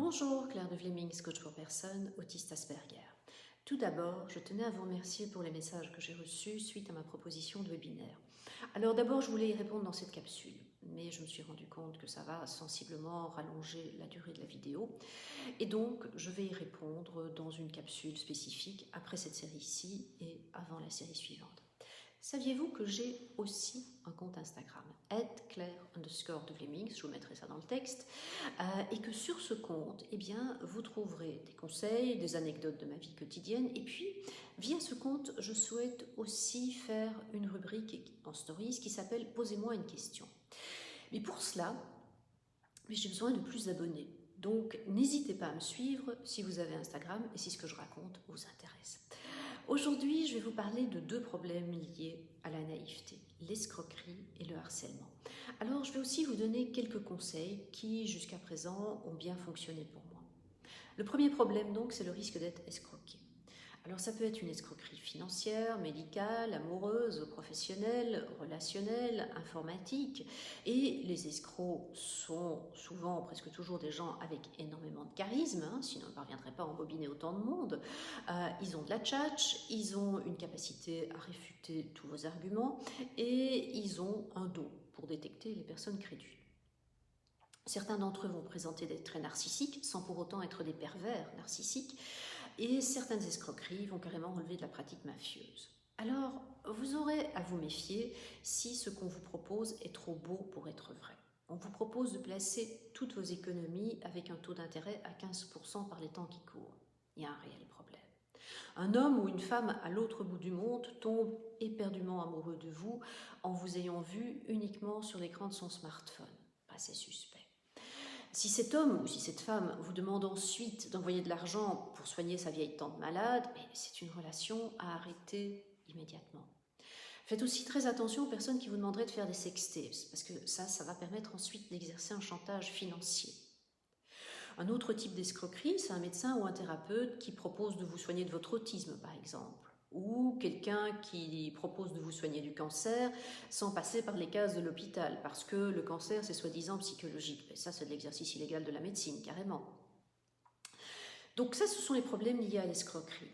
Bonjour, Claire de Vlemings, coach pour personnes, autiste Asperger. Tout d'abord, je tenais à vous remercier pour les messages que j'ai reçus suite à ma proposition de webinaire. Alors d'abord, je voulais y répondre dans cette capsule, mais je me suis rendu compte que ça va sensiblement rallonger la durée de la vidéo. Et donc, je vais y répondre dans une capsule spécifique après cette série-ci et avant la série suivante. Saviez-vous que j'ai aussi un compte Instagram, @Claire_de_Vlemings, je vous mettrai ça dans le texte, et que sur ce compte, eh bien, vous trouverez des conseils, des anecdotes de ma vie quotidienne, et puis, via ce compte, je souhaite aussi faire une rubrique en stories qui s'appelle « Posez-moi une question ». Mais pour cela, j'ai besoin de plus d'abonnés. Donc, n'hésitez pas à me suivre si vous avez Instagram et si ce que je raconte vous intéresse. Aujourd'hui, je vais vous parler de deux problèmes liés à la naïveté, l'escroquerie et le harcèlement. Alors, je vais aussi vous donner quelques conseils qui, jusqu'à présent, ont bien fonctionné pour moi. Le premier problème, donc, c'est le risque d'être escroqué. Alors, ça peut être une escroquerie financière, médicale, amoureuse, professionnelle, relationnelle, informatique. Et les escrocs sont souvent, presque toujours, des gens avec énormément de charisme, sinon ils ne parviendraient pas à embobiner autant de monde. Ils ont de la tchatch, ils ont une capacité à réfuter tous vos arguments et ils ont un don pour détecter les personnes crédules. Certains d'entre eux vont présenter des traits narcissiques sans pour autant être des pervers narcissiques. Et certaines escroqueries vont carrément relever de la pratique mafieuse. Alors, vous aurez à vous méfier si ce qu'on vous propose est trop beau pour être vrai. On vous propose de placer toutes vos économies avec un taux d'intérêt à 15% par les temps qui courent. Il y a un réel problème. Un homme ou une femme à l'autre bout du monde tombe éperdument amoureux de vous en vous ayant vu uniquement sur l'écran de son smartphone. C'est suspect. Si cet homme ou si cette femme vous demande ensuite d'envoyer de l'argent pour soigner sa vieille tante malade, c'est une relation à arrêter immédiatement. Faites aussi très attention aux personnes qui vous demanderaient de faire des sextapes, parce que ça va permettre ensuite d'exercer un chantage financier. Un autre type d'escroquerie, c'est un médecin ou un thérapeute qui propose de vous soigner de votre autisme, par exemple. Ou quelqu'un qui propose de vous soigner du cancer sans passer par les cases de l'hôpital, parce que le cancer, c'est soi-disant psychologique. Et ça, c'est de l'exercice illégal de la médecine, carrément. Donc ça, ce sont les problèmes liés à l'escroquerie.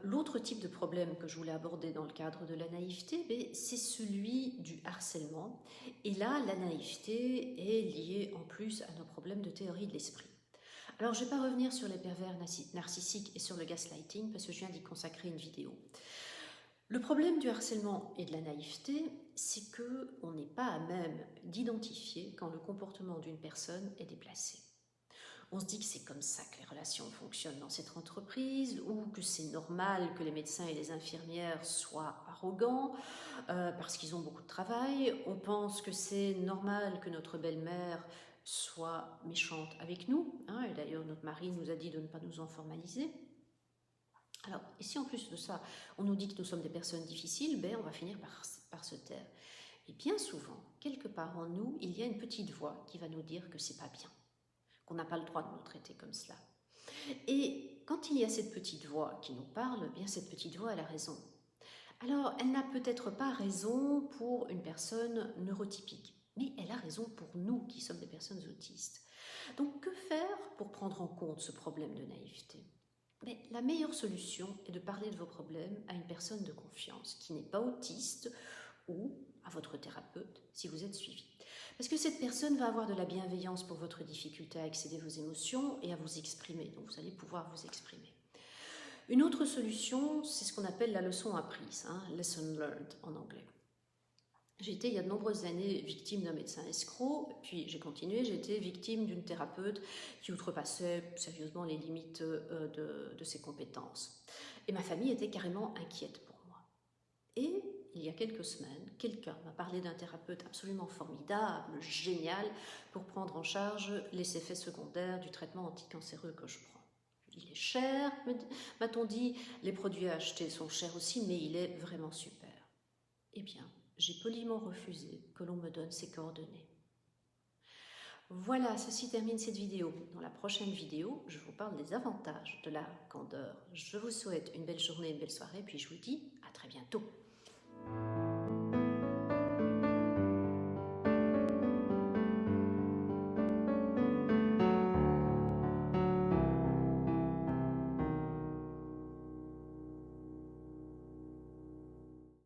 L'autre type de problème que je voulais aborder dans le cadre de la naïveté, c'est celui du harcèlement. Et là, la naïveté est liée en plus à nos problèmes de théorie de l'esprit. Alors, je ne vais pas revenir sur les pervers narcissiques et sur le gaslighting parce que je viens d'y consacrer une vidéo. Le problème du harcèlement et de la naïveté, c'est qu'on n'est pas à même d'identifier quand le comportement d'une personne est déplacé. On se dit que c'est comme ça que les relations fonctionnent dans cette entreprise ou que c'est normal que les médecins et les infirmières soient arrogants parce qu'ils ont beaucoup de travail. On pense que c'est normal que notre belle-mère soit méchante avec nous. Et d'ailleurs, notre mari nous a dit de ne pas nous en formaliser. Alors, et si en plus de ça, on nous dit que nous sommes des personnes difficiles, on va finir par se taire. Et bien souvent, quelque part en nous, il y a une petite voix qui va nous dire que c'est pas bien, qu'on n'a pas le droit de nous traiter comme cela. Et quand il y a cette petite voix qui nous parle, cette petite voix, elle a raison. Alors, elle n'a peut-être pas raison pour une personne neurotypique, mais elle a raison pour nous qui sommes des personnes autistes. Donc, que faire pour prendre en compte ce problème de naïveté ? La meilleure solution est de parler de vos problèmes à une personne de confiance qui n'est pas autiste ou à votre thérapeute si vous êtes suivi. Parce que cette personne va avoir de la bienveillance pour votre difficulté à accéder à vos émotions et à vous exprimer. Donc, vous allez pouvoir vous exprimer. Une autre solution, c'est ce qu'on appelle la leçon apprise, lesson learned en anglais. J'ai été il y a de nombreuses années victime d'un médecin escroc, puis j'ai continué, j'ai été victime d'une thérapeute qui outrepassait sérieusement les limites de ses compétences. Et ma famille était carrément inquiète pour moi. Et il y a quelques semaines, quelqu'un m'a parlé d'un thérapeute absolument formidable, génial, pour prendre en charge les effets secondaires du traitement anticancéreux que je prends. Il est cher, m'a-t-on dit, les produits à acheter sont chers aussi, mais il est vraiment super. Eh bien, j'ai poliment refusé que l'on me donne ses coordonnées. Voilà, ceci termine cette vidéo. Dans la prochaine vidéo, je vous parle des avantages de la candeur. Je vous souhaite une belle journée, une belle soirée, puis je vous dis à très bientôt.